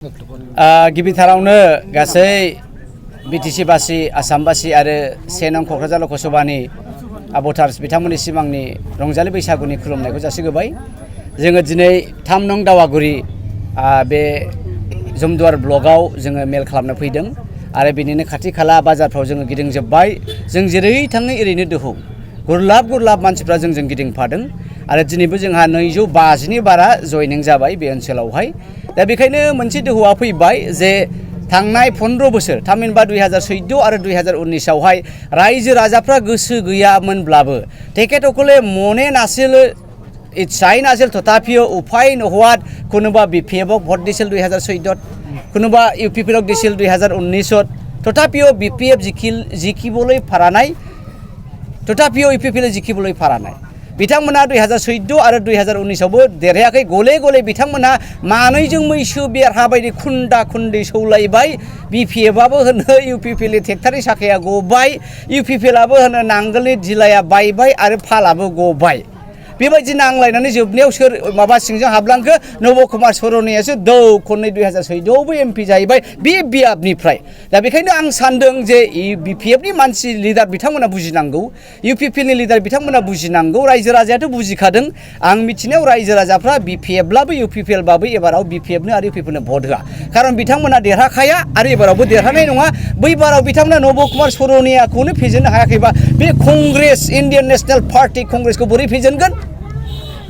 गिबिथारावनो गासै बिटिसि बासि आसामबासि आरो 1 नं क'क्राझार लकसभानि भटार्स बिथांमोननि सिमांनि रंजालि बैसागुनि खुलुमनायखौ जासिगोबाय। जोङो दिनै 3 नं दावागुरि बे जमदुवार ब्लकआव जोङो मेल खालामनो फैदों आरो बिनिनो खाथि खाला बाजारफ्राव जोङो गिदिंजोब्बाय। जों जेरै थाङो एरैनो दोहौ गुरलाब मानसिफ्रा जोंजों गिदिंफादों आरो दिनैबो जोंहा 250नि बारा जयनिं जाबाय बे ओनसोलावहाय। दा बेखायनो मोनसे दोहौआ फैबाय जे थांनाय 15 बोसोर थामहिनबा 2014 आरो 2019 आवहाय रायजो राजाफ्रा गोसो गैयामोनब्लाबो तेखेतসকলে মনে নাছিল ইচ্ছাই নাছিল তথাপিও উপায় নোহোৱাত কোনোবা বিপিএফক ভোট দিছিল 2014 কোনোবা ইউপিপিএলক দিছিল 2019 তথাপিও বিপিএফ জিকিবলৈ পাৰা নাই তথাপিও ইউপিপিএল জিকিবলৈ পাৰা নাই। बिथांमोना 2014 आरो 2019 आवबो देरहायाखै गले गले बिथांमोना मानैजों मैसो बेरहा बायदि खुन्दा खुन्दै सौलायबाय। बिपिएफआबो होनो इउपिपिएल ट्रेक्टरनि साखाया गबाय इउपिपिएलआबो होनो नांगोलनि दिलाया बायबाय आरो फालाबो गबाय। बेबायदि नांलायनानै जोबनायाव सोर माबा सिंजों हाबलांखो नब कुमार सर'नियासो दौ खननै 2014 आवबो एमपि जाहैबाय बे बियाबनिफ्राय। दा बेखायनो आं सानदों जे बिपिएफनि मानसि लिडार बिथांमोना बुजिनांगौ इउपिपिएलनि लिडार बिथांमोना बुजिनांगौ रायजो राजायाथ' बुजिखादों। आं मिथिनायाव रायजो राजाफ्रा बिपिएफब्लाबो इउपिपिएलबाबो एबाराव बिपिएफनो आरो इउपिपिएलनो भट होआ खारन बिथांमोना देरहाखाया आरो एबारावबो देरहानाय नङा। बै बाराव बिथांमोना नब कुमार सर'नियाखौनो फेजेननो हायाखैबा बे कंग्रेस इन्डियान नेशनेल पार्टी कंग्रेसखौ बोरै फेजेनगोन?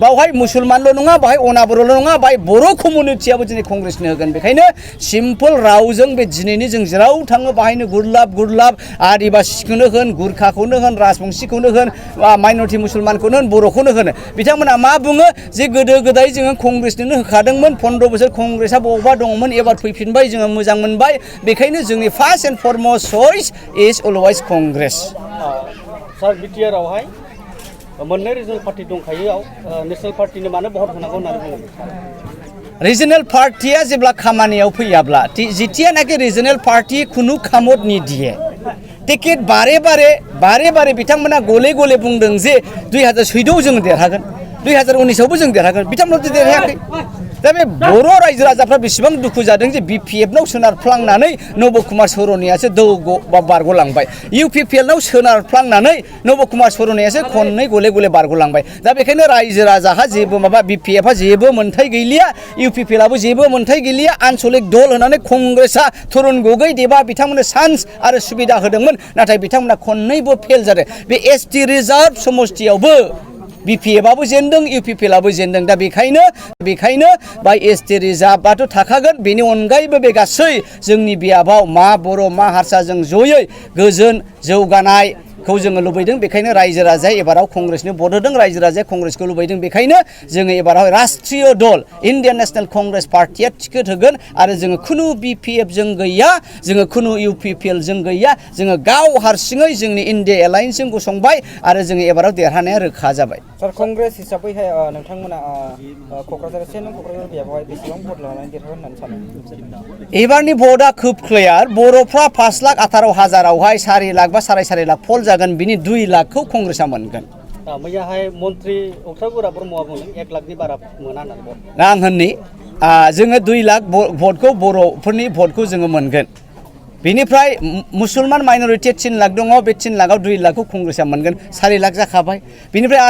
बावहाय मुसलमानल' नङा बावहाय अनाबर'ल' नङा बावहाय बर' कमिउनिटियाबो दिनै कंग्रेसनो होगोन। बेखायनो सिम्पल रावजों बे दिनैनि जों जेराव थाङो बाहायनो गुरलाब आदिबासिखौनो होन गुरखाखौनो होन राजबंशीखौनो होन माइनरिटि मुसलमानखौनो होन बर'खौनो होन बिथांमोना मा बुङो जे गोदो गोदाय जोङो कंग्रेसनोनो होखादोंमोन 15 बोसोर कंग्रेसआ बबावबा दङमोन एबार फैफिनबाय जोङो मोजां मोनबाय। बेखायनो जोंनि first and foremost choice is always Congress. सार बिटिआर आवहाय मोननै रिजनेल पार्टी दंखायो नेशनेल पार्टीनो मानो भट होनांगौ होननानै बुङो? रिजनेल पार्टीया जेब्ला खामानियाव फैयाब्ला जितियानाखि रिजनेल पार्टी खुनु खामत निदिये टिकेट बारे बारे बिथांमोना गले गले बुंदों जे 2014 आव जों देरहागोन 2019 आवबो जों देरहागोन बिथांमोनाथ' देरहायाखै। दा बे बर' रायजो राजाफ्रा बेसेबां दुखु जादों जे बिपिएफनाव सोनारफ्लांनानै नब कुमार सर'नियासो बारग'लांबाय इउपिपिएलनाव सोनारफ्लांनानै नब कुमार सर'नियासो खननै गले बारग'लांबाय। दा बेखायनो रायजो राजाहा जेबो माबा बिपिएफआ जेबो मोन्थाय गैलिया इउपिपिएलआबो जेबो मोन्थाय गैलिया आनसलिक दल होनानै कंग्रेसआ तरुण गगৈ देबा बिथांमोननो चान्स आरो सुबिदा होदोंमोन नाथाय बिथांमोना खननैबो फेल जादों। बे एसटि रिजार्भ समष्टियावबो बिपिएफआबो जेनदों इउपिपिएलआबो जेनदों। दा बेखायनो बाय एसटि रिजार्भआथ' थाखागोन बेनि अनगायैबो बे गासै जोंनि बियाबाव मा बर' मा हारसाजों जयै गोजोन जौगानायखौ जोङो लुबैदों। बेखायनो रायजो राजाया एबाराव कंग्रेसनो भट होदों रायजो राजाया कंग्रेसखौ लुबैदों। बेखायनो जोङो एबाराव राष्ट्रीय दल इन्डियान नेशनेल कंग्रेस पार्टीया टिकेट होगोन आरो जोङो खुनु बिपिएफजों गैया जोङो खुनु इउपिपिएलजों गैया जोङो गाव हारसिङै जोंनि इन्डिया एलायन्सजों गसंबाय आरो जोङो एबाराव देरहानाया रोखा जाबाय। सार कंग्रेस हिसाबैहाय नोंथांमोना क'क्राझार 1 नं क'क्राझार बियाबावहाय बेसेबां भट लानानै देरहागोन होननानै सानो? एबारनि भटआ खोब क्लियार बर'फ्रा 5,18,000आवहाय 4 लाख बा 4.5 लाख फल जागोन बिनि 2 लाखखौ कंग्रेसआ मोनगोन। मैयाहाय मन्त्रि अक्टागुरा ब्रह्मआ बुंदों 1 लाखनि बारा मोना होननानै। आं होननि जोङो 2 लाख भटखौ बर'फोरनि भटखौ जोङो मोनगोन। बेनिफ्राय मुसलमान माइनरिटिया 3 लाख दङ बे 3 लाखआव 2 लाखखौ कंग्रेसआ मोनगोन 4 लाख जाखाबाय। बेनिफ्राय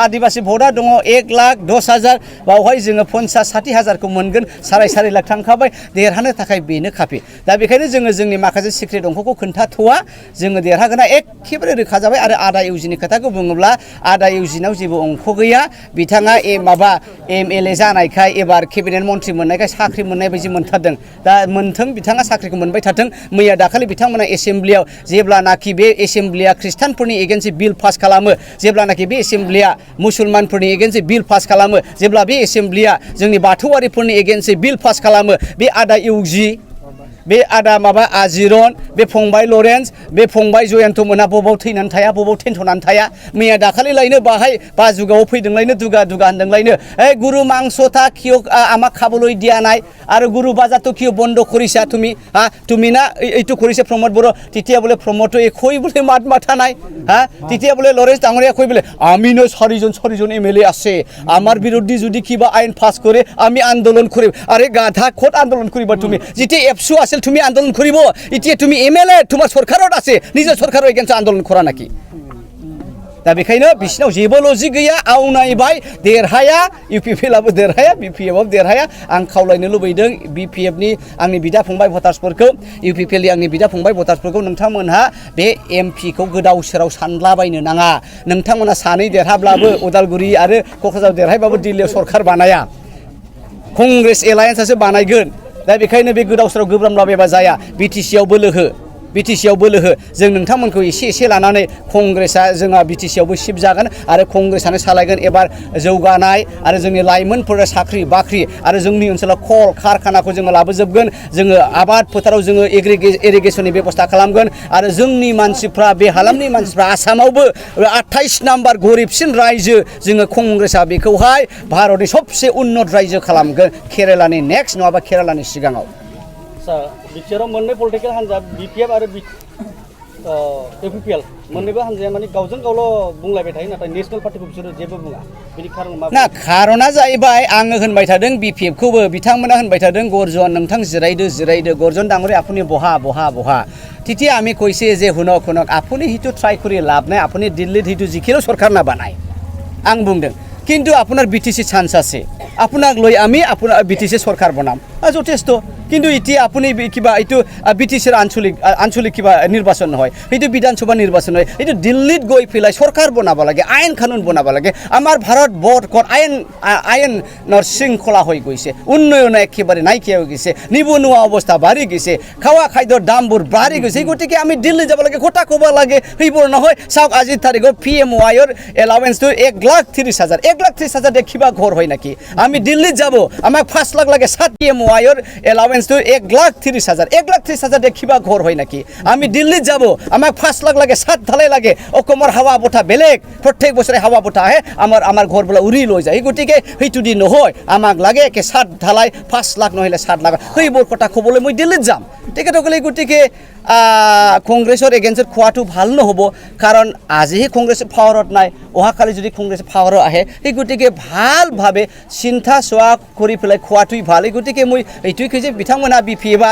आदिबासि भटआ दङ 1,10,000 बावहाय जोङो 50-60 हाजारखौ मोनगोन 4.5 लाख थांखाबाय देरहानो थाखाय बेनो खाफि। दा बेखायनो जोङो जोंनि माखासे सिक्रेट अंकखौ खोन्थाथ'वा जोङो देरहागोना एखेबारे रोखा जाबाय। आरो आदा इउजिनि खोथाखौ बुङोब्ला आदा इउजिनाव जेबो अंक गैया बिथाङा एमएलए जानायखाय एबार केबिनेट मन्त्रि मोननायखाय साख्रि मोननाय बायदि मोनथारदों। दा मोनथों बिथाङा साख्रिखौ मोनबाय थाथों। मैया दाखालि बिथांमोना एसेम्ब्लियाव जेब्लानाखि बे एसेम्ब्लिया ख्रिस्टानफोरनि एगेन्स्ट बिल पास खालामो जेब्लानाखि बे एसेम्ब्लिया मुसलमानफोरनि एगेन्स्ट बिल पास खालामो जेब्ला बे एसेम्ब्लिया जोंनि बाथौआरिफोरनि एगेन्स्ट बिल पास खालामो बे आदा इउजि बे आदा माबा आजिरन बे फंबाय लरेन्स बे फंबाय जयन्त मोना बबाव थैनानै थाया बबाव थेन्थ'नानै थाया मैया दाखालि लायनो बाहाय बाजुगाव फैदोंलायनो दुगा दुगा होनदोंलायनो गुरु मांसथा किय आमा खाबलै দিয়া নাই আৰু গুরু বাজাতো কিয় বন্ধ কৰিছা তুমি তুমি না এইটো কৰিছে প্ৰমোদ বড়ো তেতিয়া বোলে প্ৰমোদটো একোই বোলে মাত মাথা নাই তেতিয়া বোলে লৰেন্স ডাঙৰীয়া কৈ বোলে আমিনো চাৰিজন এমএলএ আছে আমাৰ বিৰুদ্ধে যদি কিবা আইন পাছ কৰে আমি আন্দোলন কৰিম আৰে গাধা ক'ত আন্দোলন কৰিবা তুমি যেতিয়া এফসু আছিল তুমি আন্দোলন কৰিব এতিয়া তুমি এমএলএ তোমাৰ সরকারত আছে নিজৰ সরকাৰৰ এগেইনস্ট আন্দোলন কৰা নাকি दा बेखायनो बिसिनाव जेबो लजिक गैया आवनायबाय देरहाया इउपिपिएलआबो देरहाया बिपिएफआबो देरहाया आं खावलायनो लुबैदों बिपिएफनि आंनि बिदा फंबाय भटार्सफोरखौ इउपिपिएलनि आंनि बिदा फंबाय भटार्सफोरखौ नोंथांमोनहा बे एमपिखौ गोदाव सोराव सानलाबायनो नाङा नोंथांमोना सानै देरहाब्लाबो उदालगुरि आरो क'क्राझार देरहायबाबो दिल्लीयाव सरकार बानाया कंग्रेस एलायेन्सआसो बानायगोन दा बेखायनो बे गोदाव सोराव गोब्रामलाबायबा जाया बिटिसिआव बोलो हो बिटिसिआव बोलो हो जों नोंथांमोनखौ एसे लानानै कंग्रेसआ जोंहा बिटिसिआवबो सिफ जागोन आरो कंग्रेसआनो सालायगोन एबार जौगानाय आरो जोंनि लाइमोनफोरा साख्रि बाख्रि आरो जोंनि ओनसोलाव कल कारखानाखौ जोङो लाबोजोबगोन जोङो आबाद फोथाराव जोङो इरिगेसननि बेबस्था खालामगोन आरो जोंनि मानसिफ्रा बे हालामनि मानसिफ्रा आसामावबो 28 नाम्बार गरिबसिन रायजो जोङो कंग्रेसआ बेखौहाय भारतनि सबसे उन्नत रायजो खालामगोन केरेलानि नेक्स्ट नङाबा केरेलानि सिगाङाव बिटिआराव मोननै पलिटिकेल हान्जा बिपिएफ आरो इउपिपिएल मोननैबो हान्जाया माने गावजों गावल' बुंलायबाय थायो नाथाय नेशनेल पार्टिखौ बिसोरो जेबो बुङा बेनि खारन मा ना खारना जाहैबाय आङो होनबाय थादों बिपिएफखौबो बिथांमोना होनबाय थादों गर्जन नोंथां जिरायदो गर्जन डाঙरी আপুনি বহা তেতিয়া আমি কৈছে যে শুনক আপুনি হিটো ট্রাই কৰি লাভ নাই আপুনি দিল্লীত হিটো জিকিলেও সরকার না বানায় আং বুंदों কিন্তু আপনার বিটিসি চান্স আছে আপোনাক লৈ আমি আপোনাৰ বিটিসি সরকার বনাম যথেষ্ট কিন্তু এতিয়া আপুনি কিবা এইটো বিটিসিৰ আঞ্চলিক কিবা নিৰ্বাচন নহয় এইটো বিধানসভা নিৰ্বাচন নহয় এইটো দিল্লীত গৈ পেলাই সরকার বনাব লাগে আইন কানুন বনাব লাগে আমাৰ ভাৰত বৰ্ষত আইনৰ শৃংখলা হৈ গৈছে উন্নয়ন একেবাৰে নাইকিয়া হৈ গৈছে নিবনুৱা অৱস্থা বাঢ়ি গৈছে খাৱা খাদ্যৰ দামবোৰ বাঢ়ি গৈছে গতিকে আমি দিল্লী যাব লাগে কথা ক'ব লাগে সেইবোৰ নহয় চাওক আজিৰ তাৰিখত PMYৰ এলাউৱেন্সটো 1,30,000 1,30,000 দেখিবা ঘৰ হয় নাকি আমি দিল্লীত যাব আমাক 5 লাখ লাগে 7 PMYৰ এলাউৱেন্সটো 1,30,000 1,30,000 দেখিবা ঘৰ হয় নাকি আমি দিল্লীত যাব আমাক 5 লাখ লাগে 7 ঢালাই লাগে অকমৰ হাৱা বতাহ বেলেগ প্ৰত্যেক বছৰে হাৱা বতাহ আহে আমাৰ ঘৰ বলা উৰি লৈ যায় গতিকে সেইটো দি নহয় আমাক লাগে একে 7 ঢালাই 5 লাখ নহলে 7 লাখ সেইবোৰ কথা ক'বলৈ মই দিল্লীত যাম তেখেতসকলে গতিকে কংগ্ৰেছৰ এগেইনস্টত খোৱাটো ভাল নহ'ব কাৰণ আজিহে কংগ্ৰেছ পাৱাৰত নাই অহাকালি যদি কংগ্ৰেছ পাৱাৰত আহে এই গতিকে ভালভাৱে চিন্তা চোৱা কৰি পেলাই খোৱাটোই ভাল এই গতিকে মই এইটোই কৈছে বিথাংমোনা বিপিএফआ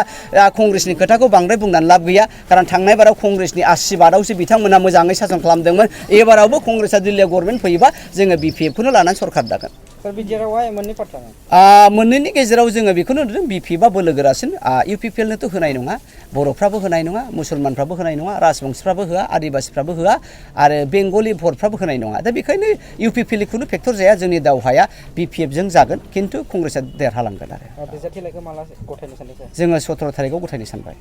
কংগ্ৰেছनि खोथाखौ बांद्राय बुंनानै लाब गैया कारण थांनाय बाराव कংग्रेसनि आशीर्बादावसो बिथांमोना मोजाङै सासन खालामदोंमोन एबारावबो कংग्रेसआ दिल्लीयाव गभर्नमेन्ट फैयोबा जोङो बिपिएफखौनो लानानै सरकार दागोन मोननैनि गेजेराव जोङो बेखौनो नुदों बिपिएफआ बोलो गोरासिन इउपिपिएलनोथ' होनाय नङा बर'फ्राबो होनाय नङा मुसलमानफ्राबो होनाय नङा राजबंशिफ्राबो होआ आदिबासिफ्राबो होआ आरो बेंगलि भटफ्राबो होनाय नङा दा बेखायनो इउपिपिएलखौनो फेक्टर जाया जोंनि दावहाया बिपिएफजों जागोन खिन्थु कংग्रेसआ देरहालांगोन आरो जोङो 17 थारिखआव गथायनो सानबाय